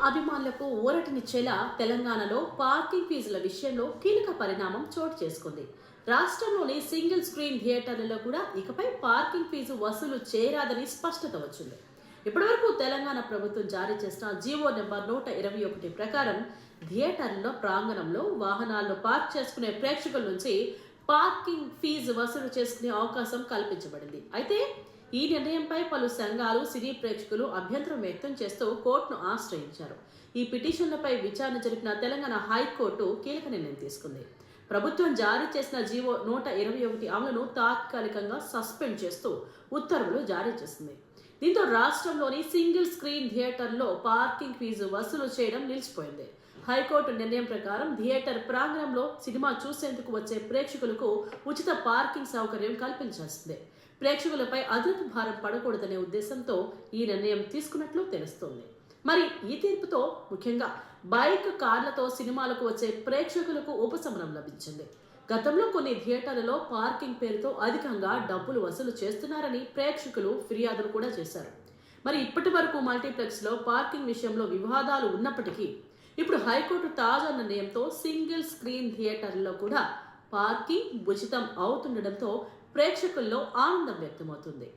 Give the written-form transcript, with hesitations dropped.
అభిమానులకు ఊరటనిచ్చేలా తెలంగాణలో పార్కింగ్ ఫీజుల విషయంలో కీలక పరిణామం చోటు చేసుకుంది. రాష్ట్రంలోని సింగిల్ స్క్రీన్ థియేటర్లలో కూడా ఇకపై పార్కింగ్ ఫీజు వసూలు చేయరాదని స్పష్టత వచ్చింది. ఇప్పటివరకు తెలంగాణ ప్రభుత్వం జారీ చేసిన జీవో నెంబర్ 121 ప్రకారం థియేటర్ల ప్రాంగణంలో వాహనాలను పార్క్ చేసుకునే ప్రేక్షకుల నుంచి పార్కింగ్ ఫీజు వసూలు చేసుకునే అవకాశం కల్పించబడింది. అయితే ఈ నిర్ణయంపై పలు సంఘాలు, సినీ ప్రేక్షకులు అభ్యంతరం వ్యక్తం చేస్తూ కోర్టును ఆశ్రయించారు. ఈ పిటిషన్లపై విచారణ జరిపిన తెలంగాణ హైకోర్టు కీలక నిర్ణయం తీసుకుంది. ప్రభుత్వం జారీ చేసిన జీవో 121 అమలును తాత్కాలికంగా సస్పెండ్ చేస్తూ ఉత్తర్వులు జారీ చేసింది. దీంతో రాష్ట్రంలోని సింగిల్ స్క్రీన్ థియేటర్లో పార్కింగ్ ఫీజు వసూలు చేయడం నిలిచిపోయింది. హైకోర్టు నిర్ణయం ప్రకారం థియేటర్ ప్రాంగణంలో సినిమా చూసేందుకు వచ్చే ప్రేక్షకులకు ఉచిత పార్కింగ్ సౌకర్యం కల్పించాల్సిందే. ప్రేక్షకులపై అదనపు భారం పడకూడదనే ఉద్దేశంతో ఈ నిర్ణయం తీసుకున్నట్లు తెలుస్తోంది. మరి ఈ తీర్పుతో ముఖ్యంగా బైక్, కార్లతో సినిమాలకు వచ్చే ప్రేక్షకులకు ఉపశమనం లభించింది. గతంలో కొన్ని థియేటర్లలో పార్కింగ్ పేరుతో అధికంగా డబ్బులు వసూలు చేస్తున్నారని ప్రేక్షకులు ఫిర్యాదులు కూడా చేశారు. మరి ఇప్పటి వరకు మల్టీప్లెక్స్లో పార్కింగ్ విషయంలో వివాదాలు ఉన్నప్పటికీ ఇప్పుడు హైకోర్టు తాజా నిర్ణయంతో సింగిల్ స్క్రీన్ థియేటర్లలో కూడా పార్కింగ్ ఉచితం అవుతుండటంతో ప్రేక్షకుల్లో ఆనందం వ్యక్తమవుతుంది.